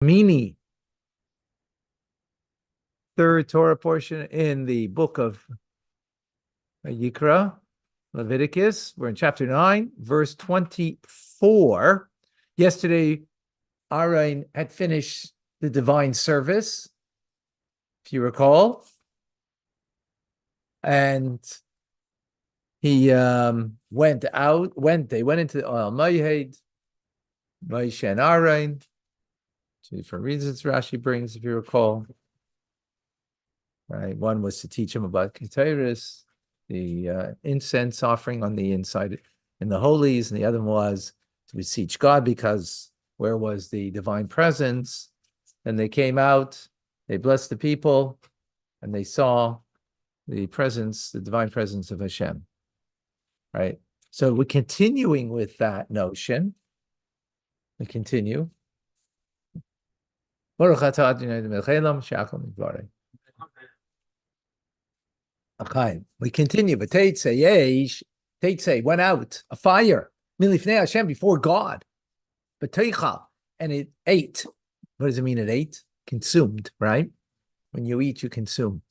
Shemini, third Torah portion in the book of Yikra, Leviticus. We're in chapter 9, verse 24. Yesterday, Aaron had finished the divine service, if you recall, and he went into the Oil Mayhed, Moshe and Aaron, two different reasons Rashi brings, if you recall. Right, one was to teach him about Keteris, the incense offering on the inside in the holies, and the other one was to beseech God, because where was the divine presence? And they came out, they blessed the people, and they saw the presence, the divine presence of Hashem. Right? So we're continuing with that notion. We continue. Baruch atah Adonai Melech she'achol midbarei. Okay, we continue. But Teitzei went out, a fire, milifnei Hashem, before God. But Teichal, and it ate. What does it mean? It ate? Consumed, right? When you eat, you consume.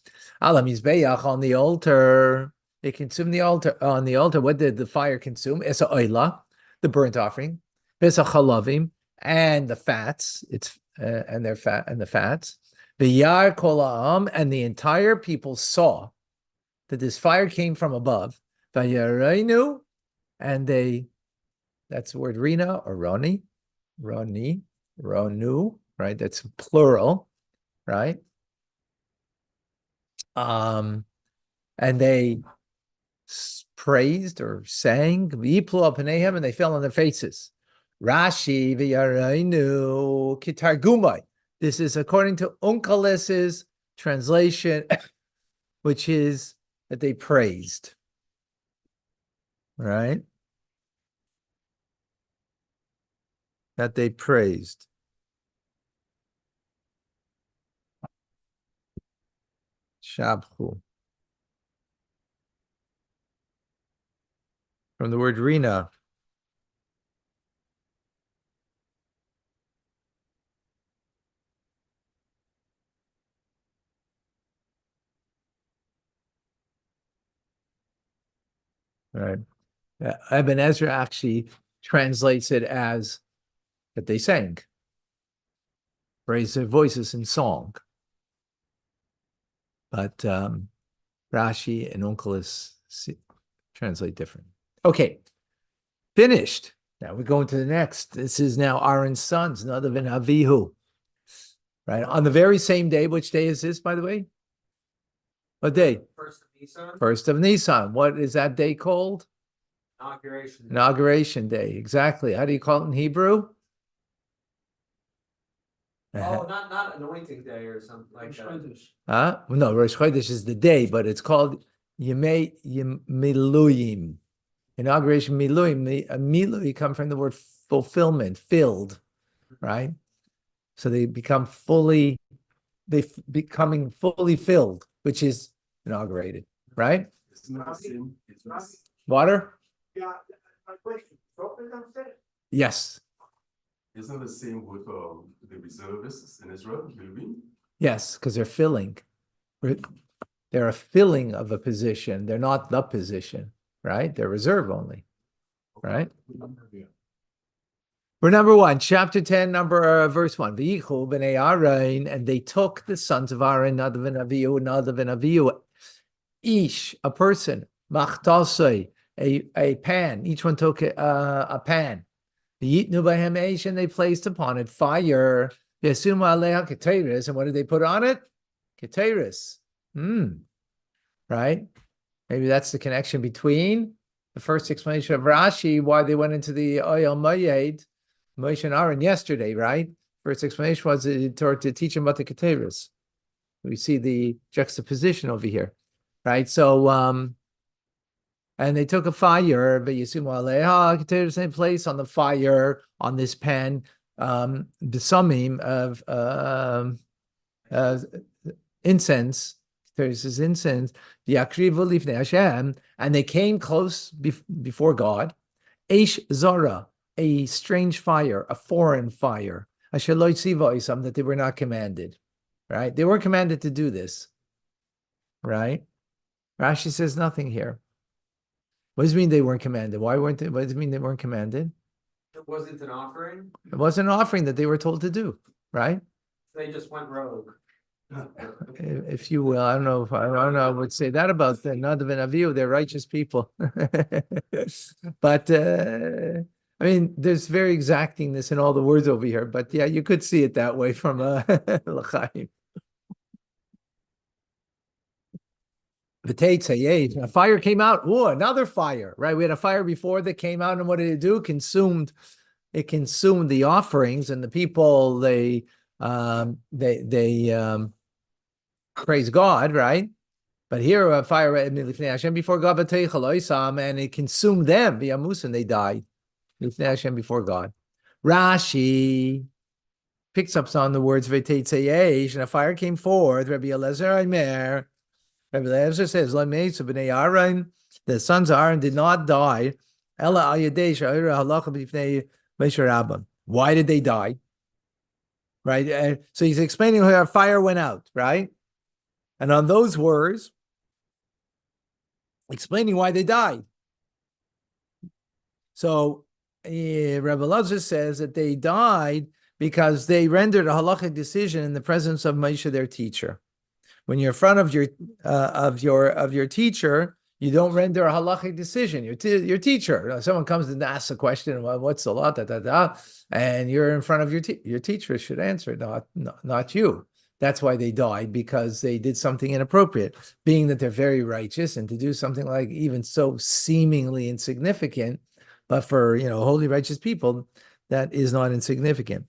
Ala mizbeach, on the altar. It consumed the altar. On the altar, what did the fire consume? Esa oila, the burnt offering. Besa chalavim, and the fats. And their fat and the fats. V'yar kol ha'am, and the entire people saw that this fire came from above. Vayarainu, and that's the word Rina or Roni, Ronu, right? That's plural, right? And they praised or sang, and they fell on their faces. Rashi, Vayarainu, Kitargumai. This is according to Onkelis's translation, which is that they praised, right? That they praised. Shabchu. From the word Rina. Right. Ibn Ezra actually translates it as that they sang, raised their voices in song. But Rashi and Onkelis translate different. Okay, finished. Now we're going to the next. This is now Aaron's sons, Nadav and Avihu. Right, on the very same day. Which day is this, by the way? What day? First of Nisan. First of Nisan. What is that day called? Inauguration. Inauguration day. Exactly. How do you call it in Hebrew? Oh, not anointing day or something like that. No, Rosh Chodesh is the day, but it's called Yemei Miluyim. Inauguration Miluyim. Milui come from the word fulfillment, filled, right? So they becoming fully filled, which is inaugurated, right? Water? Yeah, my question. Yes. Isn't the same with the reservists in Israel? Yes, because they're filling. They're a filling of a position. They're not the position, right? They're reserve only, right? We're number 1, chapter 10, verse 1. V'yichu b'nei Aaron, and they took the sons of Aaron, Nadav and Avihu, Ish, a person, Machtasei, a pan. Each one took a pan. V'yitnu b'hem eish, and they placed upon it fire. V'yasum aleha keteris, and what did they put on it? Keteris. Right? Maybe that's the connection between the first explanation of Rashi, why they went into the Oil Mayed, Moshe and Aaron yesterday, right? First explanation was to teach them about the Keteris. We see the juxtaposition over here, right? So, and they took a fire, but Yisumu Aleha Keteris, they placed on the fire, on this pan, the samim of incense. There's this incense, the Akrivu Lifnei Hashem, and they came close before God. Eish Zara, a strange fire, a foreign fire. asher lo tziva isam, that they were not commanded, right? They were commanded to do this, right? Rashi says nothing here. What does it mean they weren't commanded? Why weren't they? What does it mean they weren't commanded? It wasn't an offering, It wasn't an offering that they were told to do, right? they just went rogue. If you will, I don't know if I don't know. I would say that about the Nadav and Avihu. They're righteous people, but I mean, there's very exactingness in all the words over here. But yeah, you could see it that way from L'chaim. A fire came out. Oh, another fire, right? We had a fire before that came out, and what did it do? It consumed the offerings, and the people they praise God, right? But here a fire before God, and it consumed them, and they died before God. Rashi picks up on the words and a fire came forth. Rabbi Eliezer says, the sons of Aaron did not die. Why did they die? Right? So he's explaining how fire went out, right? And on those words, explaining why they died. So Rabbi Elazar says that they died because they rendered a halachic decision in the presence of Moshe, their teacher. When you're in front of your teacher, you don't render a halachic decision. Your teacher, someone comes and asks a question, well, what's the law? And you're in front of your teacher should answer, not you. That's why they died, because they did something inappropriate, being that they're very righteous, and to do something like even so seemingly insignificant, but for holy righteous people, that is not insignificant.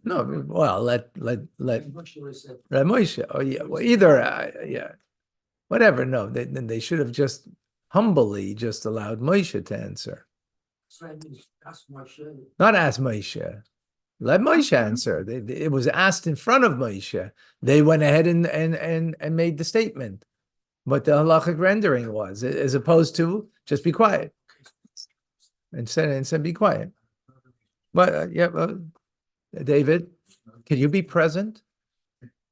No, well, let Moshe. Oh yeah, well, either yeah, whatever. No, then they should have just humbly just allowed Moshe to answer. Not ask Moshe. Let Moshe answer. It was asked in front of Moshe. They went ahead and made the statement. What the halachic rendering was, as opposed to just be quiet. And said be quiet. But David, can you be present?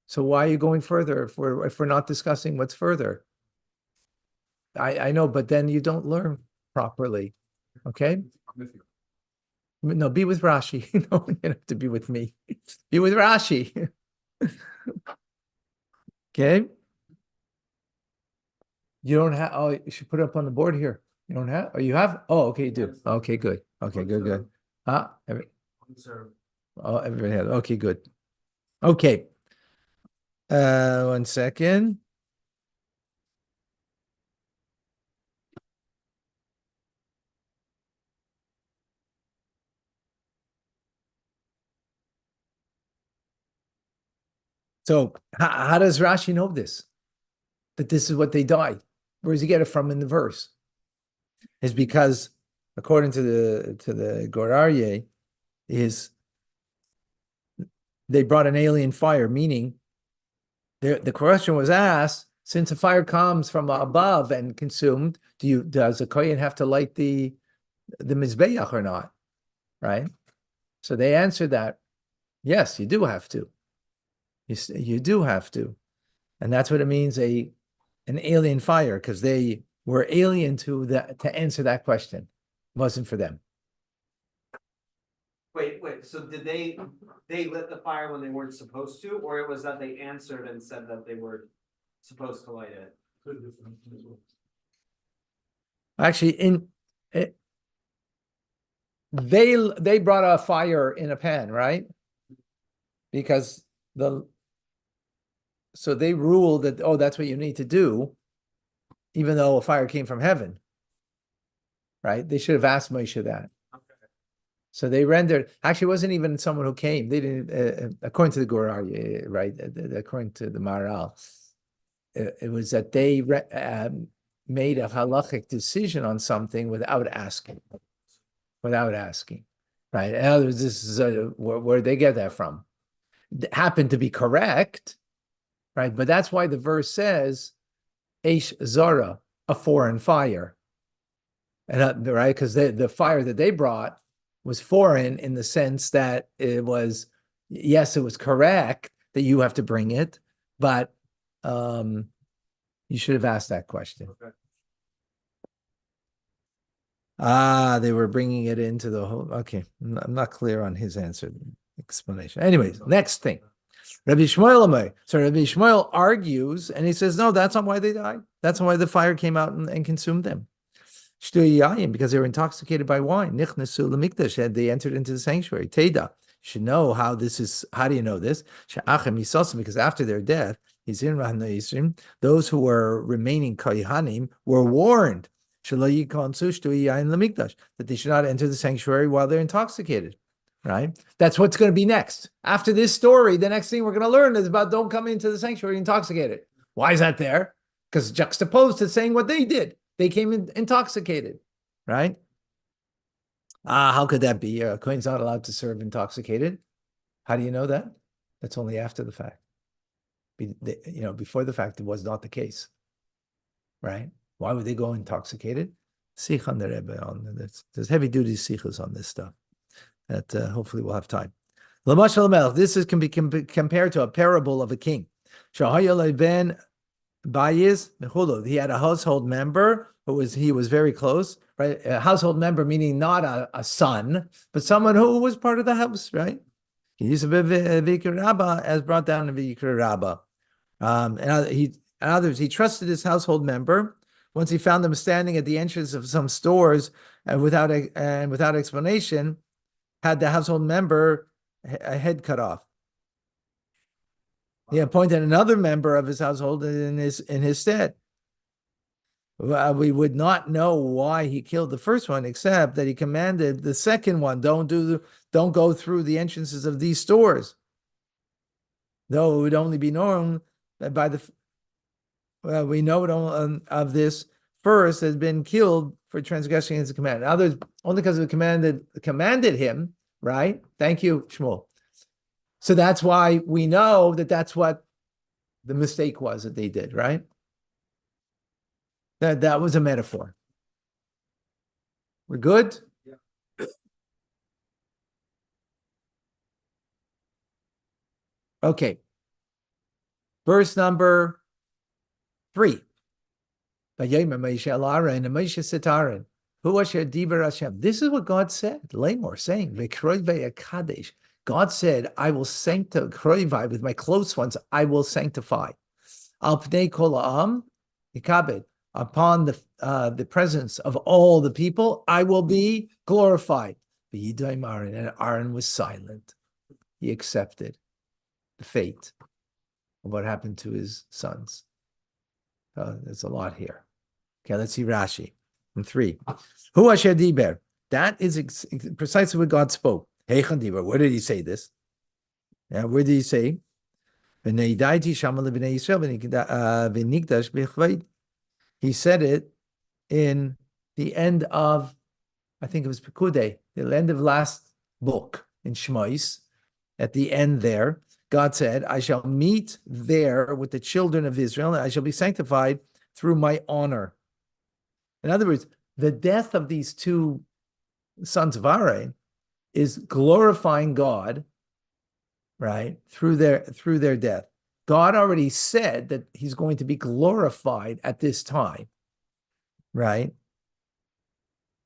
So why are you going further if we're not discussing what's further? I know, but then you don't learn properly. Okay? No, be with Rashi. No, you don't have to be with me. Be with Rashi. Okay? You don't have, oh, you should put it up on the board here. You don't have, oh, you have? Oh, okay, you do. Okay, good. Okay, good. Oh, everybody has, okay, good. Okay. 1 second. So how does Rashi know this? That this is what they died? Where does he get it from in the verse? Is because according to the Gorarye, is they brought an alien fire, meaning the question was asked, since a fire comes from above and consumed, does a kohen have to light the mizbeach or not? Right? So they answered that, yes, you do have to. You do have to. And that's what it means, an alien fire, because they were alien to answer that question. It wasn't for them. Wait, so did they lit the fire when they weren't supposed to, or it was that they answered and said that they were supposed to light it? Actually, they brought a fire in a pan, right? Because so they ruled that, oh, that's what you need to do, even though a fire came from heaven, right? They should have asked Moshe that. So they rendered, actually, it wasn't even someone who came. They didn't, according to the Gorarye, right? According to the Maharal, it was that they made a halachic decision on something without asking, right? In other words, this is where they get that from. It happened to be correct, right? But that's why the verse says, Eish Zara, a foreign fire. And right, because the fire that they brought was foreign in the sense that it was, yes, it was correct that you have to bring it, but you should have asked that question. Okay. They were bringing it into the whole. Okay, I'm not clear on his answer explanation. Anyways, next thing, Rabbi Shmuel Amay. So Rabbi Shmuel argues, and he says, no, that's not why they died. That's not why the fire came out and consumed them. Because they were intoxicated by wine. Nichnasu lemikdash, they entered into the sanctuary. Teda, you should know how this is. How do you know this? Because after their death, those who were remaining kohanim were warned that they should not enter the sanctuary while they're intoxicated. Right? That's what's going to be next. After this story, the next thing we're going to learn is about don't come into the sanctuary intoxicated. Why is that there? Because juxtaposed to saying what they did. They came in intoxicated, right? How could that be? A Kohen's not allowed to serve intoxicated. How do you know that? That's only after the fact. Before the fact, it was not the case, right? Why would they go intoxicated? Sikh on the Rebbe on this. There's heavy duty sikhs on this stuff. That hopefully we'll have time. This can be compared to a parable of a king. He had a household member he was very close, right? A household member meaning not a son, but someone who was part of the house, right? He used to be Vikar Rabbah, as brought down in Vikar Rabbah. He trusted his household member. Once he found them standing at the entrance of some stores without explanation, had the household member a head cut off. He appointed another member of his household in his stead. We would not know why he killed the first one, except that he commanded the second one, don't go through the entrances of these stores. Though it would only be known by we know of this first has been killed for transgressing his command. Others only because it commanded him, right? Thank you, Shmuel. So that's why we know that's what the mistake was that they did, right? That was a metaphor. We're good? Yeah. Okay. Verse number 3. This is what God said. Lamor saying, God said, I will sanctify with my close ones, I will sanctify. Al pnei kol ha'am yikabed. Upon the presence of all the people, I will be glorified. And Aaron was silent. He accepted the fate of what happened to his sons. There's a lot here. Okay, let's see Rashi. And 3. Hu asher diber. That is precisely what God spoke. Heichan diber. Where did he say this? Yeah, where did he say? He said it in the end of, I think it was Pekudei, the end of last book in Shmois. At the end there, God said, I shall meet there with the children of Israel, and I shall be sanctified through my honor. In other words, the death of these two sons of Aaron is glorifying God, right, through their death. God already said that he's going to be glorified at this time, right?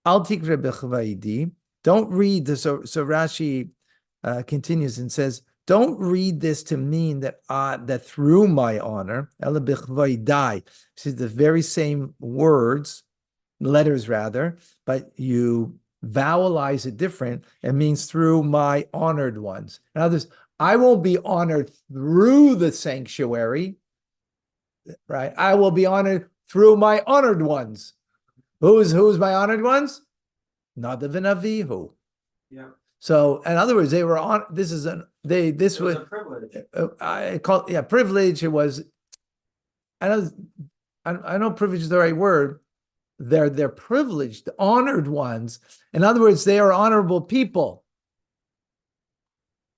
Don't read this. So Rashi continues and says, don't read this to mean that through my honor, this is the very same letters rather, but you vowelize it different. It means through my honored ones. In other words, I won't be honored through the sanctuary, right? I will be honored through my honored ones. Who's my honored ones? Nadav and Avihu. Yeah. So, in other words, they were on. This was a privilege. I call privilege. It was. I know privilege is the right word. They're privileged, honored ones. In other words, they are honorable people.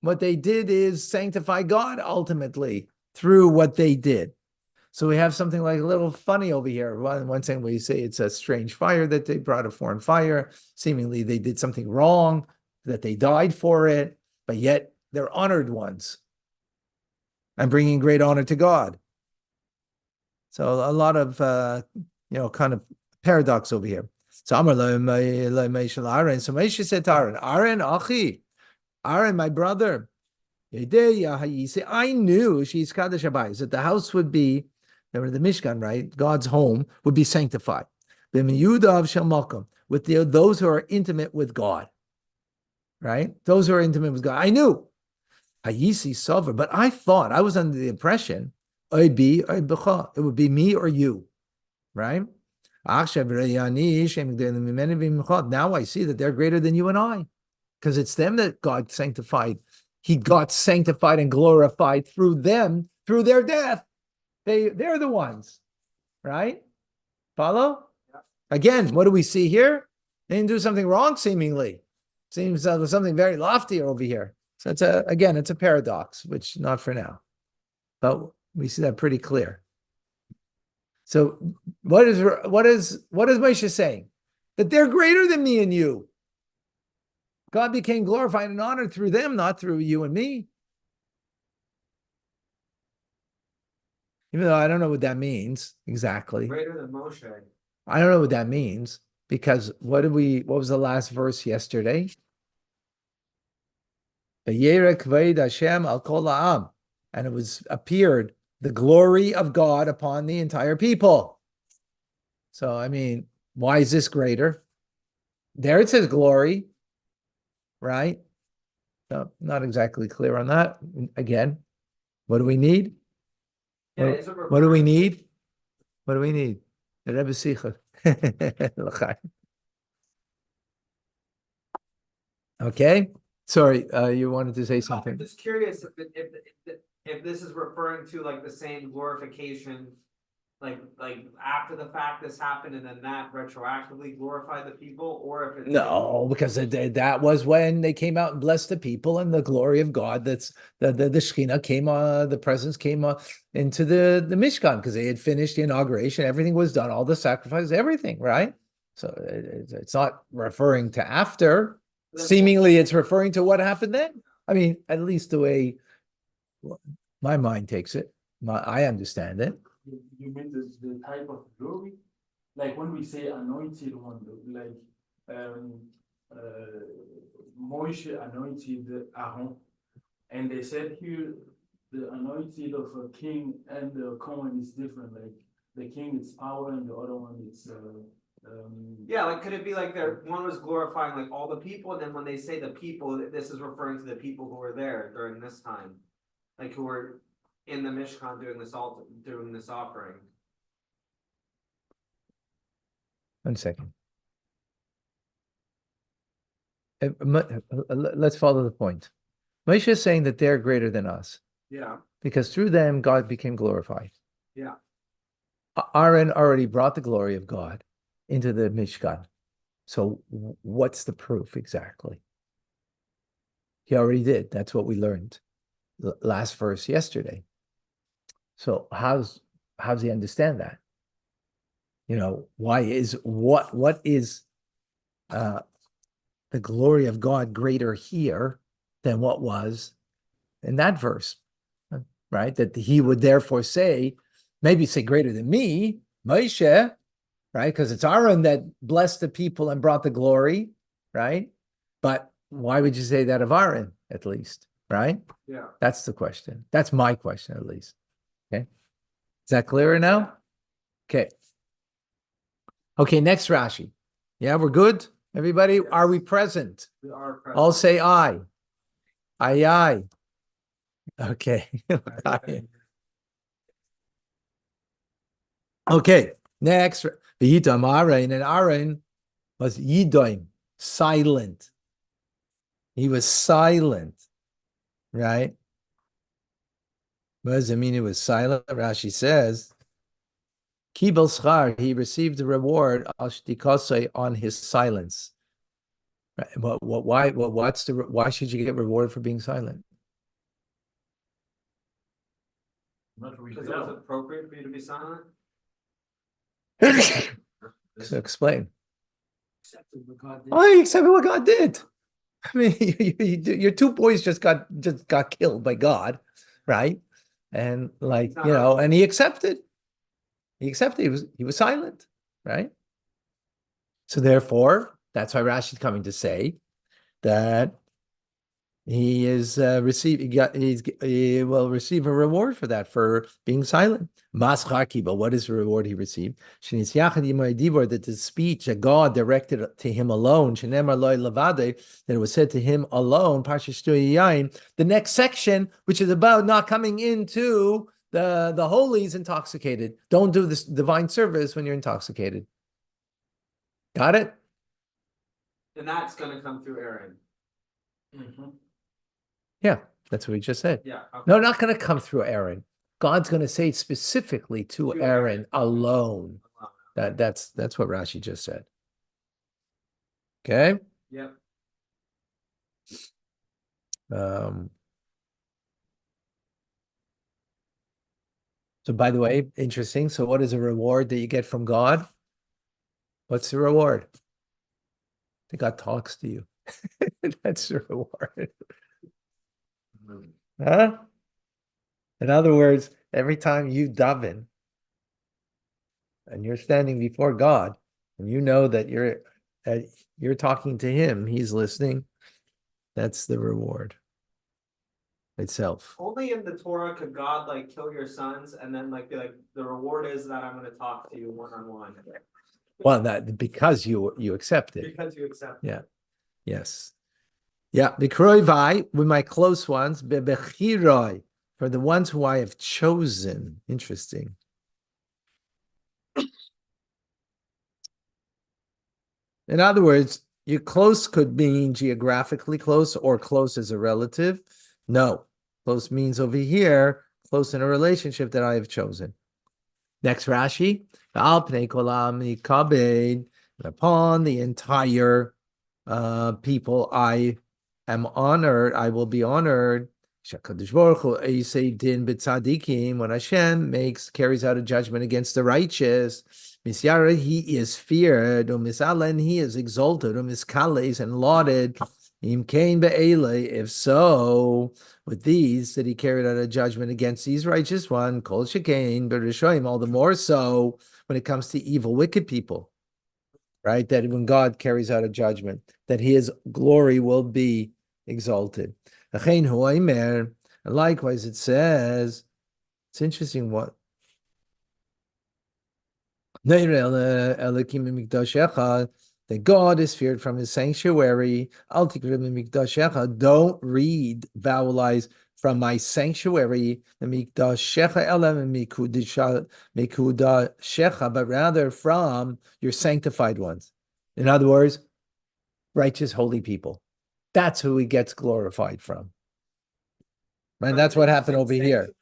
What they did is sanctify God ultimately through what they did. So we have something like a little funny over here. One thing we say it's a strange fire that they brought, a foreign fire. Seemingly they did something wrong. that they died for it, but yet they're honored ones and bringing great honor to God. So a lot of, kind of paradox over here. So Amar Aaron. So Moshe said to Aaron, Achi, Aaron, my brother, I knew she's Kaddish Abayis, that the house would be, the Mishkan, right? God's home would be sanctified. With those who are intimate with God, right? Those who are intimate with God. I knew. Hayisi Sover, but I thought, I was under the impression, it would be me or you, right? Now I see that they're greater than you and I, because it's them that God sanctified. He got sanctified and glorified through them, through their death. They're the ones, right? Follow? Yeah. Again, what do we see here? They didn't do something wrong, seemingly. Seems something very lofty over here. So it's a paradox, which not for now, but we see that pretty clear. So what is Moshe saying? That they're greater than me and you. God became glorified and honored through them, not through you and me. Even though I don't know what that means exactly. Greater than Moshe. I don't know what that means, because what was the last verse yesterday? Hashem al kol ha'am, and it was appeared the glory of God upon the entire people. So, I mean, why is this greater? There it says glory, right? So, not exactly clear on that. Again, what do we need? Yeah, What do we need? What do we need? The Rebbe Sicha. Okay. Sorry, you wanted to say something. I'm just curious if this is referring to like the same glorification, like after the fact this happened and then that retroactively glorified the people, or if it's No, because that was when they came out and blessed the people, and the glory of God, that's the Shekhinah came, the presence came into the Mishkan, because they had finished the inauguration, everything was done, all the sacrifices, everything, right? So it's not referring to after. Seemingly, it's referring to what happened then. I mean, at least the way my mind takes it, I understand it. You mean the type of glory? Like when we say anointed one, like Moshe anointed Aaron, and they said here the anointed of a king and the common is different. Like the king is power and the other one is yeah, like could it be like one was glorifying like all the people, and then when they say the people, this is referring to the people who were there during this time, like who were in the Mishkan doing this offering. 1 second. Let's follow the point. Moshe is saying that they're greater than us. Yeah. Because through them, God became glorified. Yeah. Aaron already brought the glory of God into the Mishkan. So what's the proof exactly? He already did. That's what we learned last verse yesterday. So how's he understand that? What is the glory of God greater here than what was in that verse, right? That he would therefore maybe say greater than me, Moshe, right? Because it's Aaron that blessed the people and brought the glory, right? But why would you say that of Aaron, at least, right? Yeah. That's the question. That's my question, at least. Okay. Is that clearer now? Okay. Okay, next Rashi. Yeah, we're good? Everybody, Yes. Are we present? We are present. All say aye. Aye, aye. Okay. Okay, next. V'yitam Aaron, and Aaron was yidoim, silent. He was silent, right? What does it mean he was silent? Rashi says, Kibel schar, he received the reward on his silence. Right? Why should you get rewarded for being silent? Because it was appropriate for you to be silent. So explain. accepted what God did. Oh, he accepted what God did. I mean, your two boys just got killed by God, right? And like, not our and he accepted. He accepted. He was silent, right? So therefore, that's why Rashi is coming to say that he is he will receive a reward for that, for being silent. Maschaki, but what is the reward he received? That the speech that God directed to him alone, that it was said to him alone, the next section, which is about not coming into the holies intoxicated. Don't do this divine service when you're intoxicated. Got it? And that's gonna come through Aaron. Mhm. Yeah, that's what we just said. Yeah. Okay. No, not going to come through Aaron. God's going to say specifically to To Aaron Aaron. alone. That's what Rashi just said. Okay. Yep. So by the way, interesting. So what is a reward that you get from God? What's the reward? That God talks to you. That's the reward. Huh? In other words, every time you daven and you're standing before God and you know that you're talking to him, he's listening. That's the reward itself. Only in the Torah could God like kill your sons and then like be like, the reward is that I'm gonna talk to you one-on-one. Well, that because you accept it. Because you accept. Yeah. Yes. Yeah. B'kroivai, with my close ones, bebechiroi, for the ones who I have chosen. Interesting. In other words, your close could mean geographically close or close as a relative. No, close means over here, close in a relationship that I have chosen. Next Rashi, upon the entire people, I am honored, I will be honored. When Hashem carries out a judgment against the righteous, Misyara, he is feared, and he is exalted, and lauded. If so, with these that he carried out a judgment against these righteous one, Kol Shekain, but Rishoim, all the more so when it comes to evil, wicked people, right? That when God carries out a judgment, that his glory will be exalted. And likewise, it says, it's interesting what that God is feared from his sanctuary. Don't read, vowelize from my sanctuary, but rather from your sanctified ones. In other words, righteous, holy people. That's who he gets glorified from. And that's what happened over here. And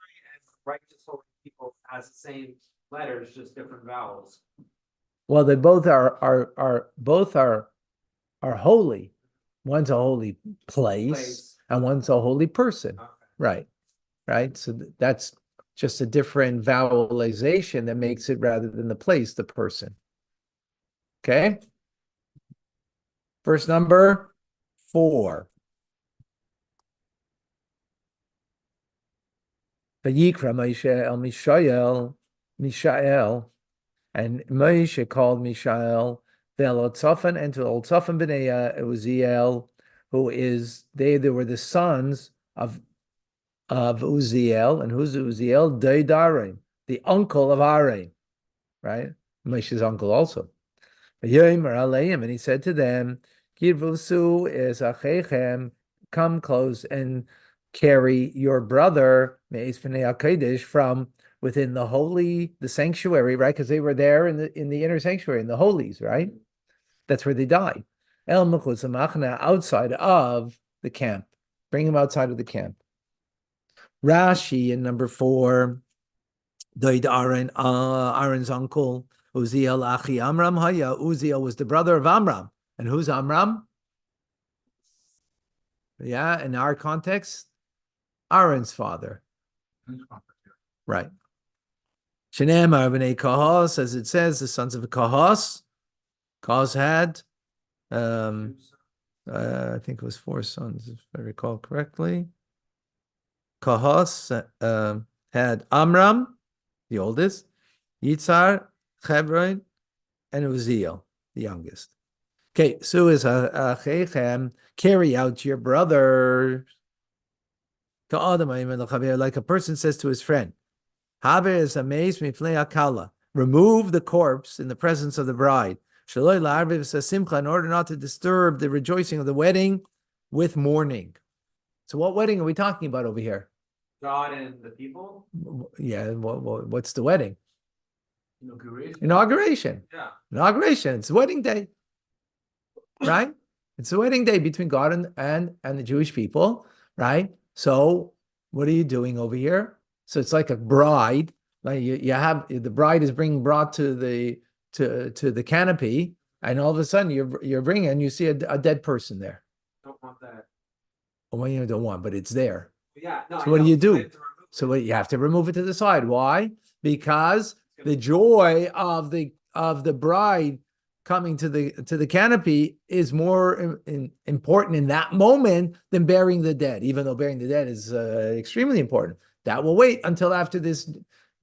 righteous holy people has the same letters, just different vowels. Well, they both are holy. One's a holy place. And one's a holy person. Okay. Right. So that's just a different vowelization that makes it, rather than the place, the person. Okay. Verse number 4. Vayikra Moshe el Mishael, and Moshe called Mishael Ve'el and to Otzafan b'nei Uziel, who is they were the sons of Uziel, and who's Uziel? Deidarim, the uncle of Aaron, right? Moshe's uncle also. And he said to them, Kirvusu is achechem, come close and carry your brother from within the sanctuary, right? Because they were there in the inner sanctuary, in the holies, right? That's where they died. Outside of the camp. Bring him outside of the camp. Rashi in number 4, Aaron's uncle, Uziel Achi Amram Haya. Uziel was the brother of Amram. And who's Amram? Yeah, in our context, Aaron's father. Right. Shenemar b'nei Kahos, as it says, the sons of Kahos. Kahos had I think it was 4 sons, if I recall correctly. Kahos had Amram, the oldest, Yitzhar, Hebron, and Uziel, the youngest. Okay, so is Achechem, carry out your brother. Like a person says to his friend, Haver is amazed mifnei akala. Remove the corpse in the presence of the bride. Shaloi la'arviv simcha, in order not to disturb the rejoicing of the wedding with mourning. So what wedding are we talking about over here? God and the people? Yeah, what's the wedding? Inauguration. Inauguration. Yeah. Inauguration. It's wedding day, right? It's a wedding day between God and the Jewish people, right? So what are you doing over here? So it's like a bride. Like you have the bride is being brought to the canopy, and all of a sudden you're bringing and you see a dead person there. Don't want that. Well, you don't want, but it's there. Yeah, no. So what do you do? So what you have to remove it to the side. Why? Because the joy of the bride coming to the canopy is more important in that moment than burying the dead, even though burying the dead is extremely important. That will wait until after this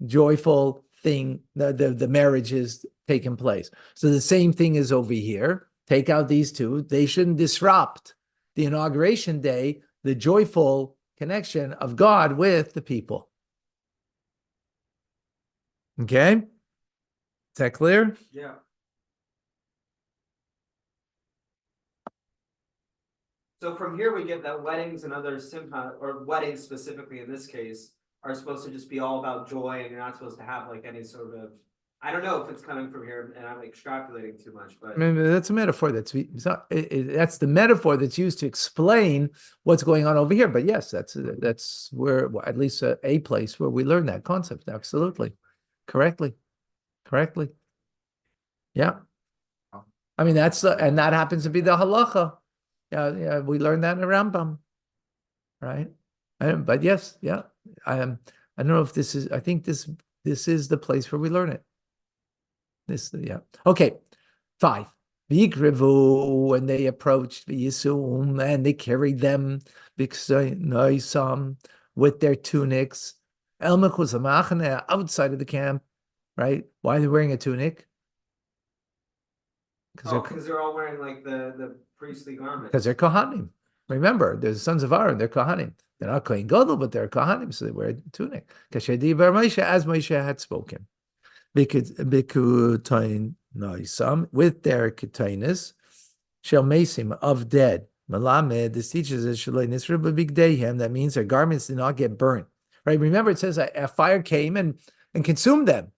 joyful thing, the marriage is taken place. So the same thing is over here. Take out these two. They shouldn't disrupt the inauguration day, the joyful connection of God with the people. Okay? Is that clear? Yeah. So from here, we get that weddings and other simcha, or weddings specifically in this case, are supposed to just be all about joy, and you're not supposed to have like any sort of, I don't know if it's coming from here and I'm extrapolating too much, but I mean, that's a metaphor that's that's the metaphor that's used to explain what's going on over here. But yes, that's where, well, at least a place where we learn that concept. Absolutely, correctly. Yeah, I mean that's and that happens to be the halacha. Yeah, we learned that in the Rambam, right? But yes, yeah, I don't know if this is. I think this is the place where we learn it. Yeah. Okay. 5. Vigrivu, when they approached the Yisum and they carried them with their tunics. Elmech was outside of the camp, right? Why are they wearing a tunic? because they're all wearing like the priestly garments. Because they're Kohanim. Remember, they're the sons of Aaron, they're Kohanim. They're not Kohen Gadol, but they're Kohanim, so they wear a tunic. Kashedi bar Moshe, as Moshe had spoken. Bikutain noisam, with their kitainus, shall mesim of dead. Malamed, this teaches us big dayhem. That means their garments did not get burnt. Right? Remember, it says a fire came and consumed them.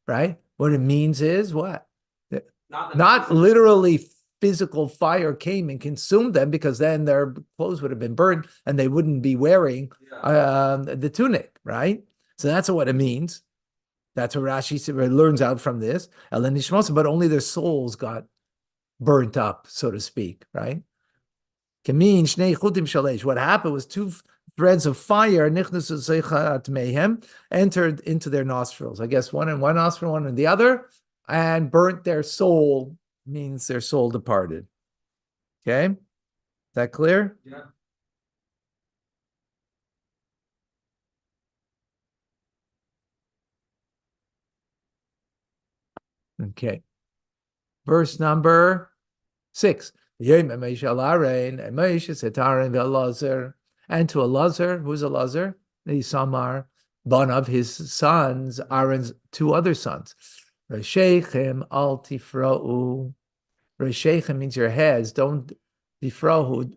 Right? What it means is what? Not literally physical fire came and consumed them, because then their clothes would have been burned and they wouldn't be wearing the tunic, right? So that's what it means. That's what Rashi learns out from this. But only their souls got burnt up, so to speak, right? What happened was 2 threads of fire entered into their nostrils. I guess one in one nostril, one in the other, and burnt their soul, means their soul departed. Okay? Is that clear? Yeah. Okay. Verse number 6. And Moshe said to Aaron and to Elazar, who's Elazar? The Samar, one of his sons, Aaron's 2 other sons. Reshechem al tifra'u. Reshechem means your heads. Don't tifra'u.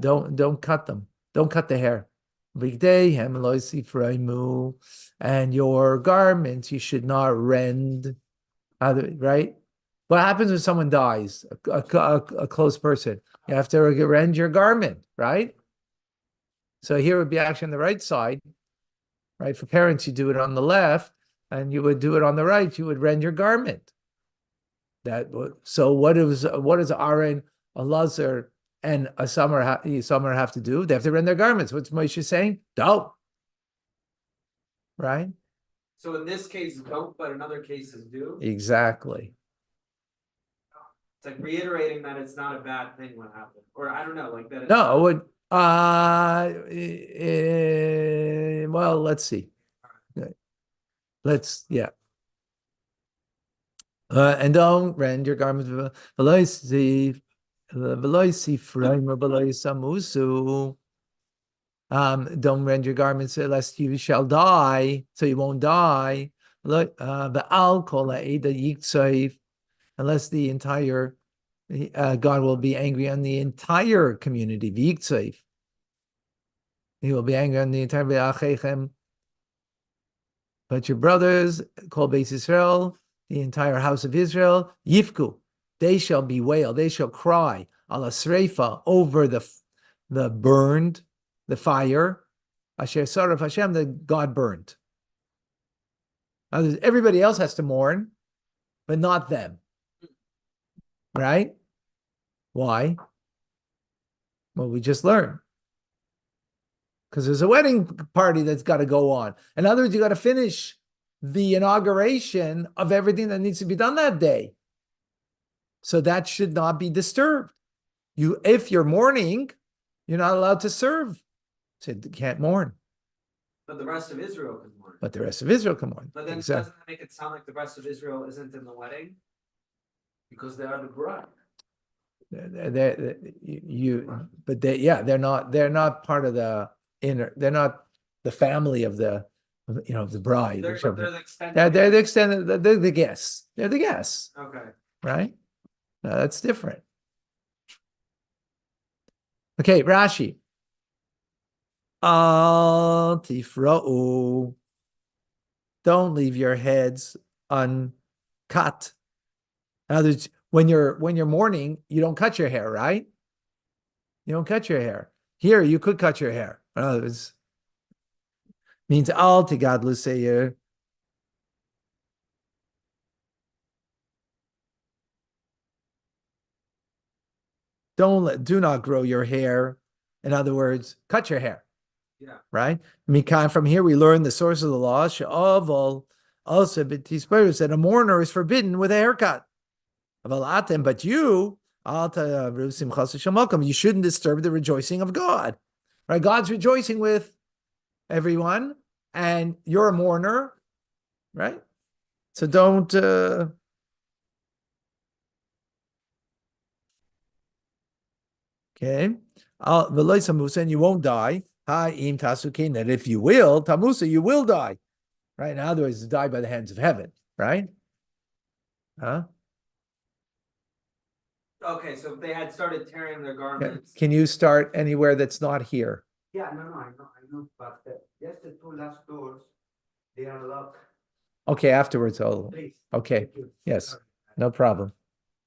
Don't cut them. Don't cut the hair. Vigdeihem lo sifraimu. And your garments you should not rend. Right? What happens when someone dies? A close person. You have to rend your garment, right? So here would be actually on the right side, right? For parents, you do it on the left, and you would do it on the right. You would rend your garment. So what does Aaron, Elazar, and Samar have to do? They have to rend their garments. What's Moshe saying? Don't. Right? So in this case, don't, but in other cases do. Exactly. like reiterating that it's not a bad thing what happened, or I don't know, like that. It's No, it would, well, let's see. Yeah. And don't rend your garments don't rend your garments lest you shall die, so you won't die. The alcohol, unless the entire God will be angry on the entire community. He will be angry on the entire. But your brothers, called Beis Israel, the entire house of Israel, Yifku, they shall bewail, they shall cry, ala sreifa, over the burned, the fire, Asher Saraf Hashem, that God burned. Everybody else has to mourn, but not them. Right? Why? Well, we just learned. Because there's a wedding party that's got to go on. In other words, you got to finish the inauguration of everything that needs to be done that day. So that should not be disturbed. If you're mourning, you're not allowed to serve. So you can't mourn. But the rest of Israel can mourn. But the rest of Israel can mourn. But then doesn't that make it sound like the rest of Israel isn't in the wedding? Because they are the bride. They're not part of the inner. They're not the family of the bride. They're the extended. They're the extended. They're the guests. They're the guests. Okay. Right? No, that's different. Okay, Rashi. Al tifra'u. Don't leave your heads uncut. In other words, when you're mourning, you don't cut your hair, right? You don't cut your hair. Here, you could cut your hair. In other words, means al tigadlu seir. Do not grow your hair. In other words, cut your hair. Yeah. Right? Mikan, from here we learn the source of the law. She'aval also b'tisperu said a mourner is forbidden with a haircut. But you shouldn't disturb the rejoicing of God. Right? God's rejoicing with everyone, and you're a mourner, right? So don't okay. And you won't die. That if you will, Tamusa, you will die. Right? In other words, die by the hands of heaven, right? Huh? Okay, so if they had started tearing their garments. Can you start anywhere that's not here? Yeah, no, I know, but just the two last doors, they are locked. Okay, afterwards. Please. Okay. Thank you. Yes. Sorry. No problem.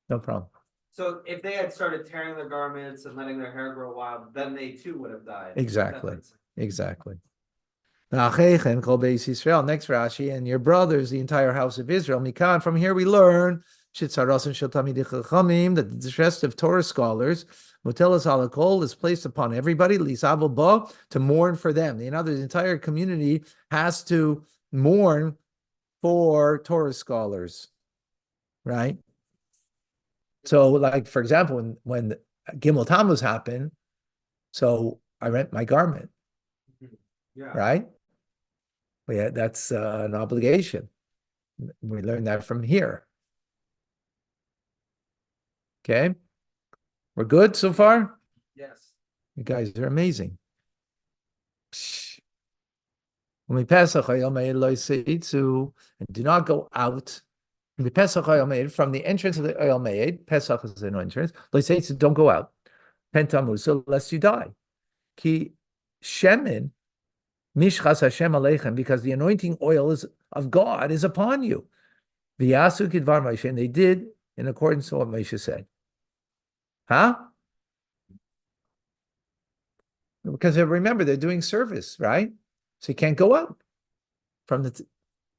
No problem. So if they had started tearing their garments and letting their hair grow wild, then they too would have died. Exactly. That's Exactly. Next Rashi, and your brothers, the entire house of Israel. Mikan, from here we learn that the distress of Torah scholars, Mutelas Alakol, is placed upon everybody, to mourn for them. In other words, the entire community has to mourn for Torah scholars, right? So, like, for example, when Gimel Tammuz happened, so I rent my garment, Yeah. right? Well, yeah, that's an obligation. We learned that from here. Okay, we're good so far? Yes. You guys are amazing. When we Pesach, and do not go out. From the entrance of the Oyel Meid, Pesach is an entrance. Don't go out. Pentamuz, lest you die. Ki shemin mishchas Hashem aleichem, because the anointing oil of God is upon you. V'yasu kidvar Moshe, and they did in accordance to what Moshe said. Huh? Because remember, they're doing service, right? So you can't go out from the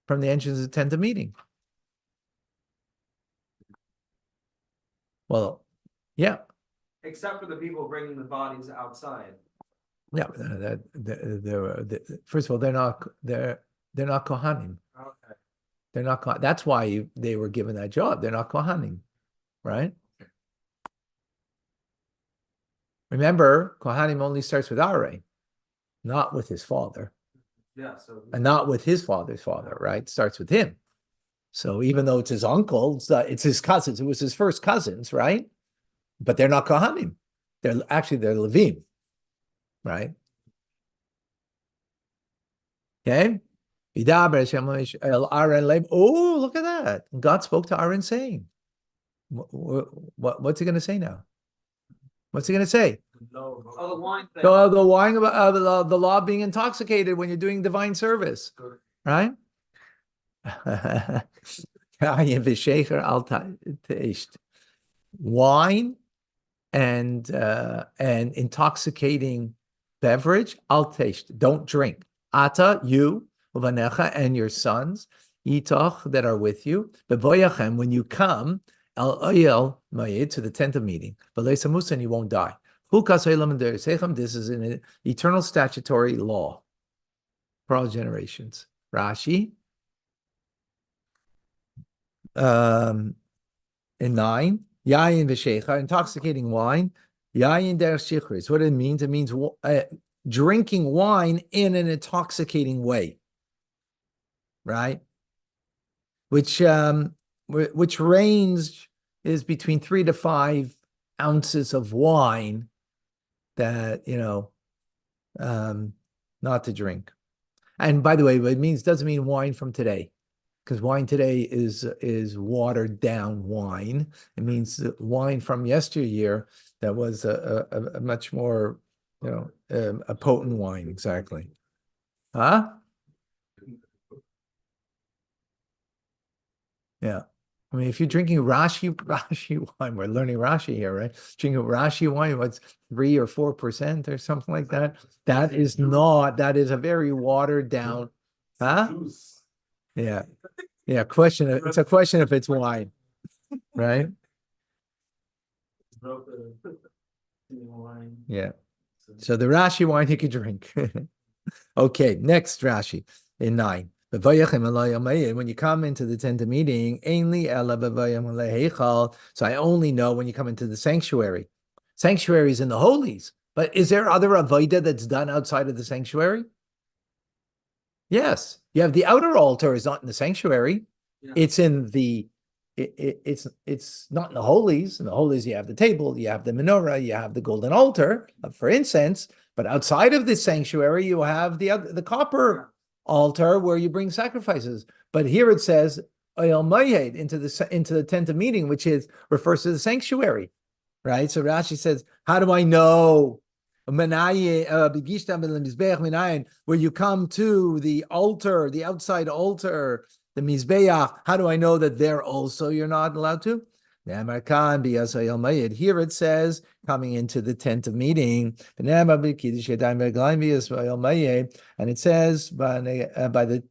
entrance of the tent of meeting. Well, yeah. Except for the people bringing the bodies outside. Yeah, first of all, they're not Kohanim. Okay. They're not. That's why they were given that job. They're not Kohanim, right? Remember, Kohanim only starts with Aaron, not with his father, Yeah, so. and not with his father's father, right? Starts with him. So even though it's his uncle, it's his cousins. It was his first cousins, right? But they're not Kohanim. They're Levim, right? Okay. Oh, look at that. God spoke to Aaron saying, what's he going to say now? What's he going to say? Oh, the wine thing. The wine about the law of being intoxicated when you're doing divine service, right? Wine and intoxicating beverage, al taste, don't drink. Ata, you, uvanecha, and your sons, itoch, that are with you, bevoyachem, when you come, el oyel mayid, to the tent of meeting, v'leisamus, and you won't die. This is an eternal statutory law for all generations. Rashi, in 9, yayin v'shecha, intoxicating wine, yayin derech shichris. What it means? It means drinking wine in an intoxicating way, right? Which range is between 3 to 5 ounces of wine that not to drink. And by the way, what it means doesn't mean wine from today, because wine today is watered down wine. It means wine from yesteryear that was a much more a potent wine. Exactly. Huh? Yeah. I mean, if you're drinking Rashi wine, we're learning Rashi here, right? Drinking Rashi wine, what's 3 or 4% or something like that? That is a very watered down, huh? Yeah. Yeah. It's a question if it's wine, right? Yeah. So the Rashi wine you could drink. Okay, next Rashi in 9. When you come into the tent of meeting, so I only know when you come into the sanctuary. Sanctuary is in the holies, but is there other avodah that's done outside of the sanctuary? Yes, you have the outer altar is not in the sanctuary. Yeah. It's in the it's not in the holies. In the holies, you have the table, you have the menorah, you have the golden altar for incense. But outside of the sanctuary, you have the copper altar where you bring sacrifices. But here it says oyel mayed into the tent of meeting, which refers to the sanctuary, right? So Rashi says, how do I know? Where you come to the altar, the outside altar, the mizbeach, how do I know that there also you're not allowed to? Here it says, coming into the tent of meeting, and it says by the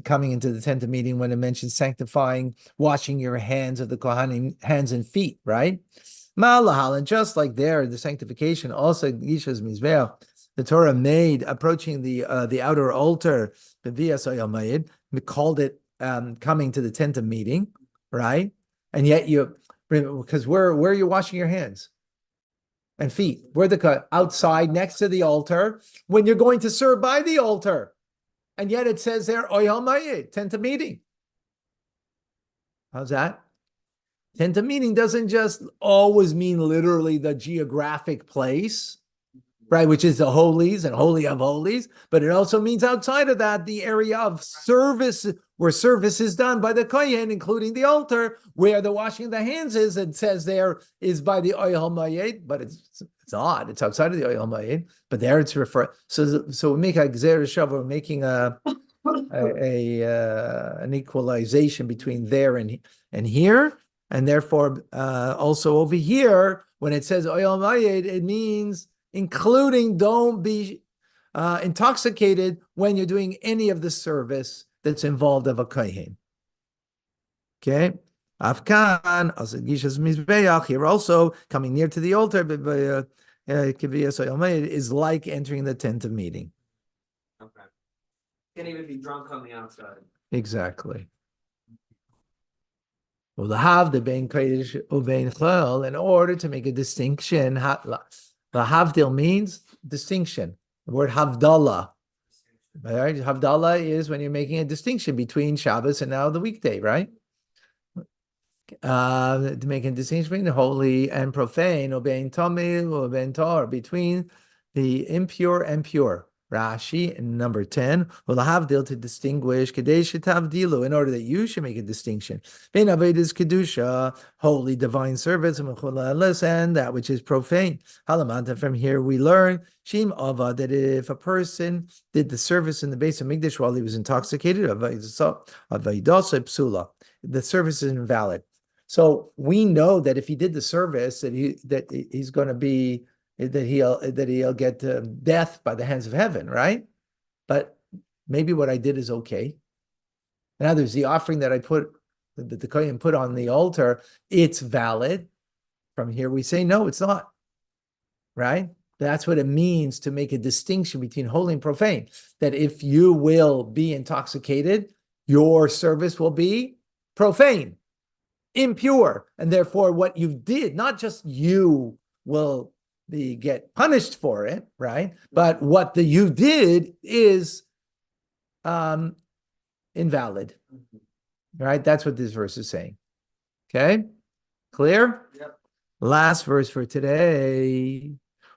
coming into the tent of meeting when it mentions sanctifying, washing your hands of the Kohanim, hands and feet, right? And just like there, the sanctification also Yishas Mizbeach, the Torah made approaching the outer altar, we called it coming to the tent of meeting, right? And yet because where are you washing your hands and feet? Where outside next to the altar when you're going to serve by the altar, and yet it says there oyel mayed, tent of meeting. How's that? Tent of meeting doesn't just always mean literally the geographic place, right, which is the holies and holy of holies, but it also means outside of that, the area of service, where service is done by the kohen, including the altar, where the washing of the hands is. It says there is by the oyel mayed, but it's odd. It's outside of the oyel mayed, but there it's referred. So we make a gzera shav, we're making an equalization between there and here. And therefore, also over here, when it says oyel mayed, it means including don't be intoxicated when you're doing any of the service that's involved of a kohen. Okay? Afkan, also Gishas Mizbeach, here also, coming near to the altar, is like entering the tent of meeting. Okay. Can't even be drunk on the outside. Exactly. Well, the have the bein kodesh ubein chol, in order to make a distinction The havdil means distinction. The word havdalah. Right? Havdalah is when you're making a distinction between Shabbos and now the weekday, right? To make a distinction between the holy and profane, obeying tamil, obeying tar, between the impure and pure. Rashi, number 10, will havdil to distinguish, kadesh tavdilu, in order that you should make a distinction. Bein avedis kedusha, holy divine service, and that which is profane. Halamanta, from here we learn, shim ava, that if a person did the service in the base of Mikdash while he was intoxicated, avaidasa psula, the service is invalid. So we know that if he did the service, that he's going to be that he'll get death by the hands of heaven, right? But maybe what I did is okay. In other words, the offering that I put, that the kohen put on the altar, it's valid. From here, we say no, it's not. Right? That's what it means to make a distinction between holy and profane. That if you will be intoxicated, your service will be profane, impure, and therefore what you did, not just you will get punished for it, right? But what you did is invalid, right? That's what this verse is saying. Okay, clear? Yep. Last verse for today.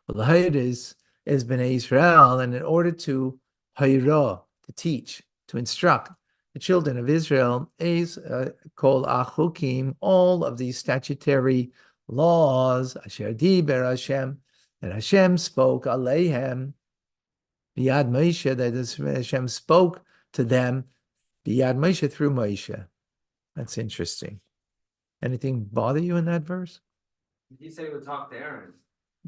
Is Bnei Israel, and in order to hayra, to teach, to instruct the children of Israel, is called achukim, all of these statutory laws, asher diber Hashem, that Hashem spoke aleihem, biyad Moshe, that Hashem spoke to them, biyad Moshe, through Moshe. That's interesting. Anything bother you in that verse? He said he would talk to Aaron,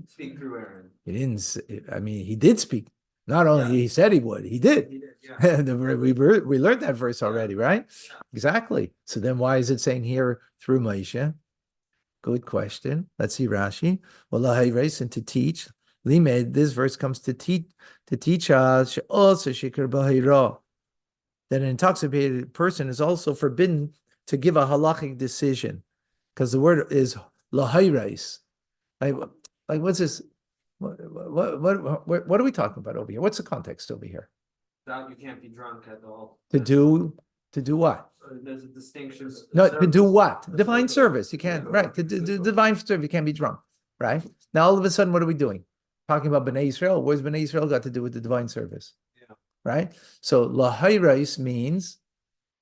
speak through Aaron. He didn't. I mean, he did speak. Not only he said he would, he did. He did, yeah. We learned that verse already, right? Yeah. Exactly. So then why is it saying here through Moshe? Good question. Let's see Rashi. Well, and to teach. Limed, this verse comes to teach us also shikar bahira, that an intoxicated person is also forbidden to give a halachic decision, because the word is lahayrais. Like what's this? What are we talking about over here? What's the context over here? That you can't be drunk at all. To do what? There's a distinction. No, to do Service. what? Divine service. You can't, right? To do divine service, you can't be drunk, right? Now all of a sudden, what are we doing? Talking about Bnei Israel. Where's Bnei Israel got to do with the divine service? Yeah. Right? So lahayrais means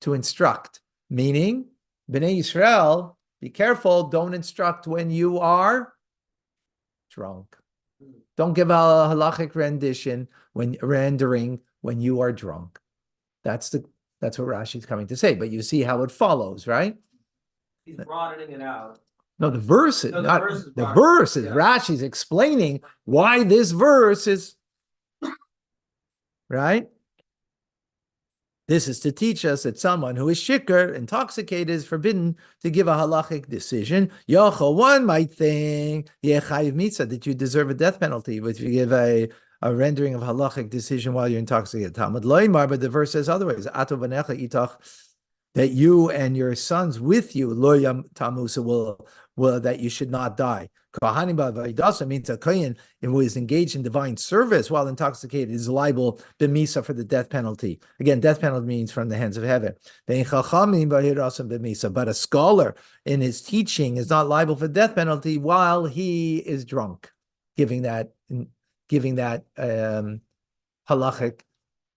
to instruct, meaning Bnei Israel, be careful, don't instruct when you are drunk. Don't give a halachic rendering when you are drunk. That's what Rashi's coming to say. But you see how it follows, right? He's broadening it out. No, the verse is No, the not verse is the broad. verse is Yeah. Rashi's explaining why this verse is right. This is to teach us that someone who is shikar, intoxicated, is forbidden to give a halachic decision. Yochel, one might think, yechayiv mitzvah, that you deserve a death penalty if you give a rendering of halachic decision while you're intoxicated. Talmud loymar, but the verse says otherwise. Ato v'necha itach, that you and your sons with you, lo yam tamusa, will that you should not die. Kohanim ba'vaydasa means a kohen who is engaged in divine service while intoxicated is liable b'misa for the death penalty. Again, death penalty means from the hands of heaven. But a scholar in his teaching is not liable for death penalty while he is drunk, giving that halachic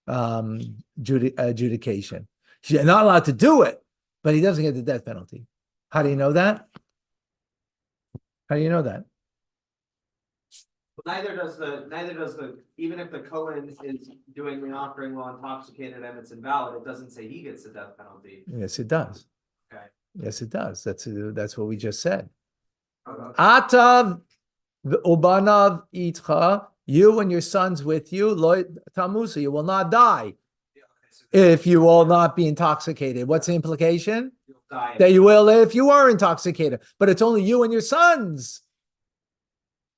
adjudication. He's not allowed to do it, but he doesn't get the death penalty. How do you know that? How do you know that? Neither does the even if the Cohen is doing the offering while intoxicated and it's invalid, it doesn't say he gets the death penalty. Yes, it does. Okay. Yes, it does. That's what we just said. Okay. Atav ubanav itcha, you and your sons with you, lo tamusa, you will not die Yeah, okay, so if you will not be intoxicated. What's the implication? you'll die. That you will if you are intoxicated, but it's only you and your sons,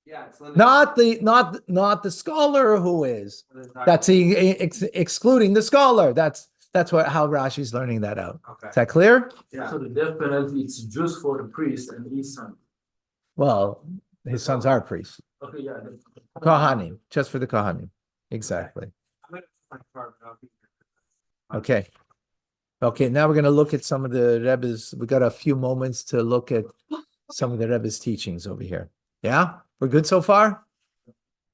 Yeah, it's limited. not the scholar who is. to the entire- That's excluding the scholar. That's how Rashi's learning that out. Okay. Is that clear? Yeah. So the death penalty, it's just for the priest and his son. Well, His sons are priests. Okay, yeah. Kohanim, just for the Kohanim. Exactly. I'm gonna find part, but I'll be- Okay. Okay, now we're going to look at some of the Rebbe's. We got a few moments to look at some of the Rebbe's teachings over here. Yeah, we're good so far?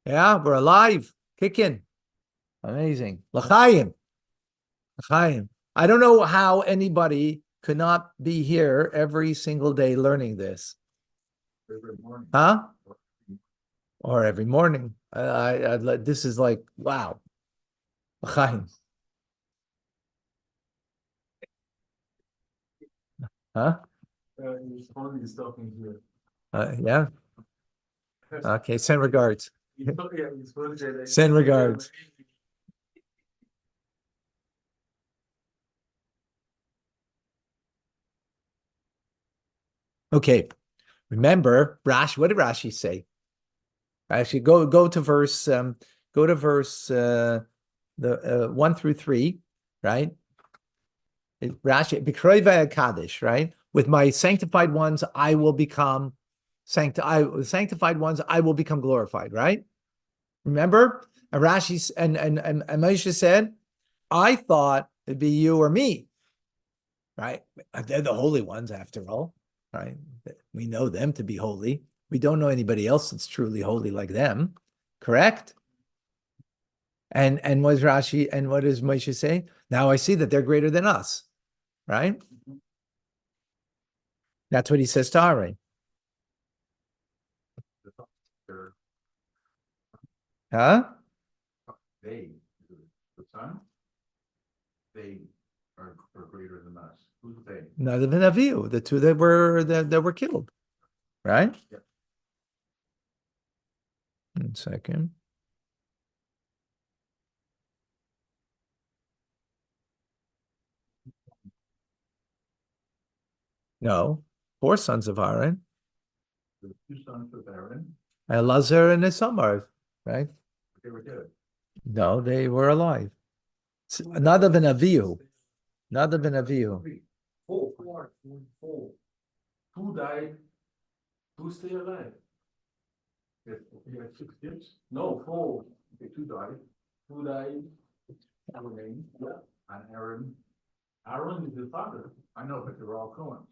Yeah, we're alive, kicking. Amazing. L'chaim. L'chaim. I don't know how anybody could not be here every single day learning this. Huh? Or every morning. This is like, wow. L'chaim. Huh? It's funny talking here. Yeah. Okay. Send regards. Yeah, it's funny that- Send regards. Okay. Remember, what did Rashi say? Actually, go to verse the 1 through 3, right? Rashi, B'kroivei Kaddish, right? With my sanctified ones, I will become sanctified ones, I will become glorified, right? Remember? And Rashi and Moshe said, I thought it'd be you or me, right? They're the holy ones after all, right? We know them to be holy. We don't know anybody else that's truly holy like them, correct? And what is Rashi and what does Moshe say? Now I see that they're greater than us, right? That's what he says to Aaron. Huh? They, the son, they are greater than us. Who's they? Nadav and Avihu, the two that were killed, right? Yep. 1 second. No, 4 sons of Aaron, The 2 sons of Aaron, Elazar and Isamar, right? they were dead. No, they were alive. Nadav and Avihu, Nadav and Avihu. Four. 2 died, 2 stay alive. He had 6 kids. No, 4. Okay, 2 died. 2 died. Aaron, Yeah. and Aaron. Aaron is the father. I know, but they're all Cohens.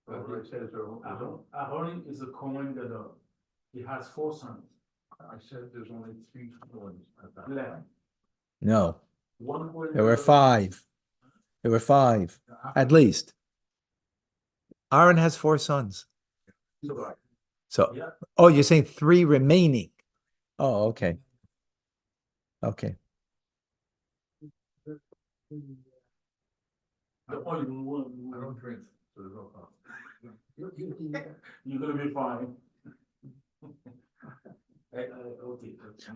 So Okay. it says Aaron is a Cohen that he has 4 sons. I said there's only 3 Cohens at that Left. time. No, One Cohen. there were 5. There were 5, at least. Aaron has 4 sons. So, Yeah. oh, you're saying 3 remaining. Oh, okay. Okay. The only one. I don't drink, so there's no problem. You're gonna be fine.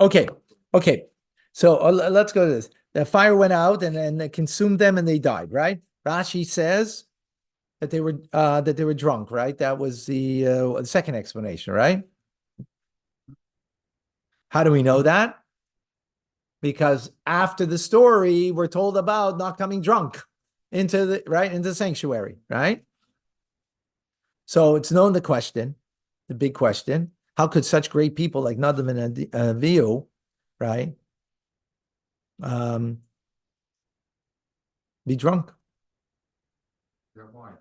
Okay. Okay. So let's go to this. The fire went out and it consumed them and they died, right? Rashi says that they were drunk, right? That was the second explanation, right? How do we know that? Because after the story, we're told about not coming drunk into the sanctuary, right? So it's known the big question, how could such great people like Nadav and Avihu, right, be drunk? Yeah, why?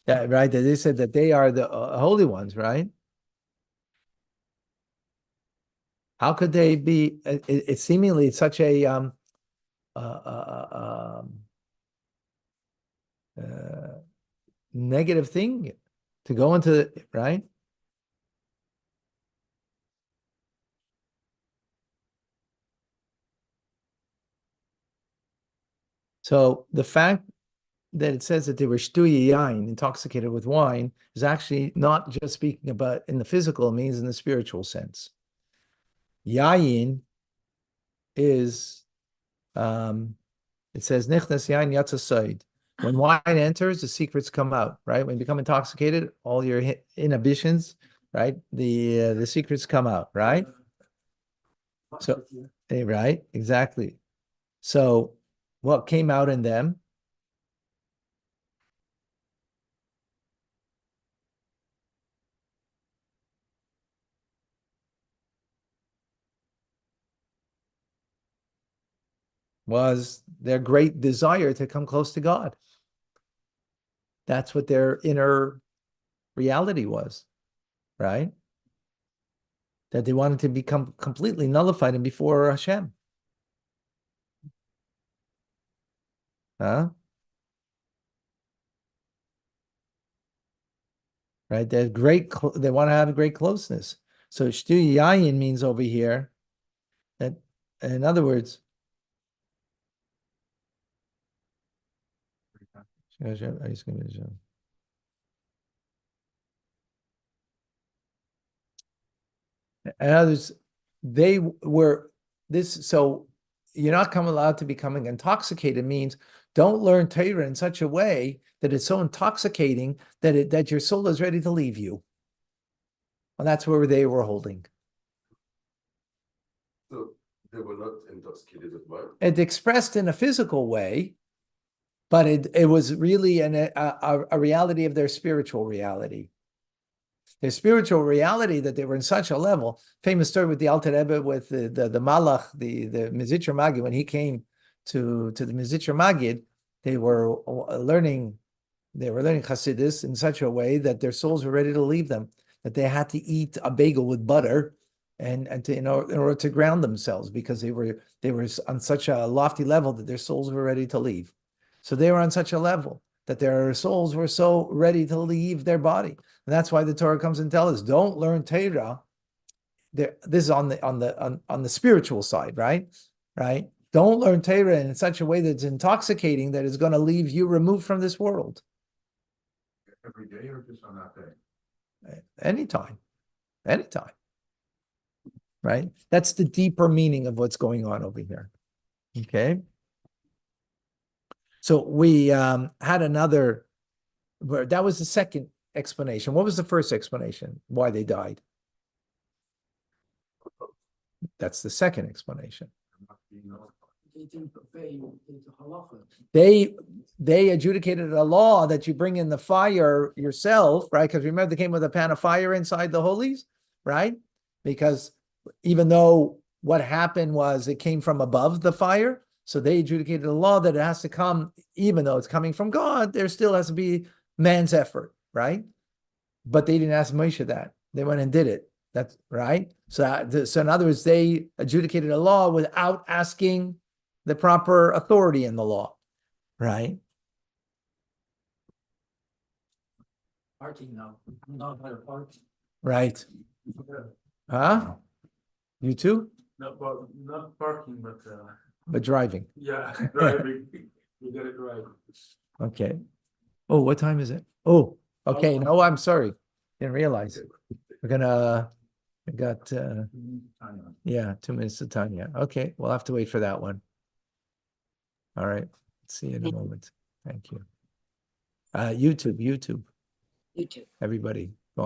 Yeah, right. They said that they are the holy ones, right? How could they be? It's seemingly such a negative thing to go into, right? So the fact that it says that they were shtuyi yain, intoxicated with wine, is actually not just speaking about in the physical, it means in the spiritual sense. Yain is, it says, nichnas yain yatzasayid. When wine enters, the secrets come out, right? When you become intoxicated, all your inhibitions, right? The secrets come out, right? So, right, exactly. So what came out in them? was their great desire to come close to God. That's what their inner reality was, right? That they wanted to become completely nullified and before Hashem. Huh? Right? They're great. They want to have a great closeness. So shtu yayin means over here that, in other words, and others, they were this. So you're not allowed to becoming intoxicated means don't learn Torah in such a way that it's so intoxicating that your soul is ready to leave you. And that's where they were holding. So they were not intoxicated as well. It expressed in a physical way, but it was really a reality of their spiritual reality. Their spiritual reality that they were in such a level. Famous story with the Alter Rebbe with the Malach, the Mizitcher Magid, when he came to the Mizitcher Magid, they were learning Chassidus in such a way that their souls were ready to leave them, that they had to eat a bagel with butter and in order to ground themselves, because they were on such a lofty level that their souls were ready to leave. So they were on such a level that their souls were so ready to leave their body. And that's why the Torah comes and tells us, don't learn Torah. This is on the spiritual side, right? Right? Don't learn Torah in such a way that it's intoxicating, that it's going to leave you removed from this world. Every day or just on that day? Anytime. Right? That's the deeper meaning of what's going on over here. Okay. So we had another, that was the second explanation. What was the first explanation? Why they died? That's the second explanation. They adjudicated a law that you bring in the fire yourself, right? Because remember, they came with a pan of fire inside the holies, right? Because even though what happened was it came from above the fire, so they adjudicated a law that it has to come, even though it's coming from God, there still has to be man's effort, right? But they didn't ask Moshe that. They went and did it. That's right. So in other words, they adjudicated a law without asking the proper authority in the law, right? Parking now, not better parking. Right. Huh? You too? No, but not parking, But driving. yeah, driving. You get it right. Okay. Oh, what time is it? Oh, okay. No, I'm sorry. Didn't realize. I got, yeah, 2 minutes of time. Yeah. Okay. We'll have to wait for that one. All right. See you in a moment. Thank you. YouTube, YouTube. everybody.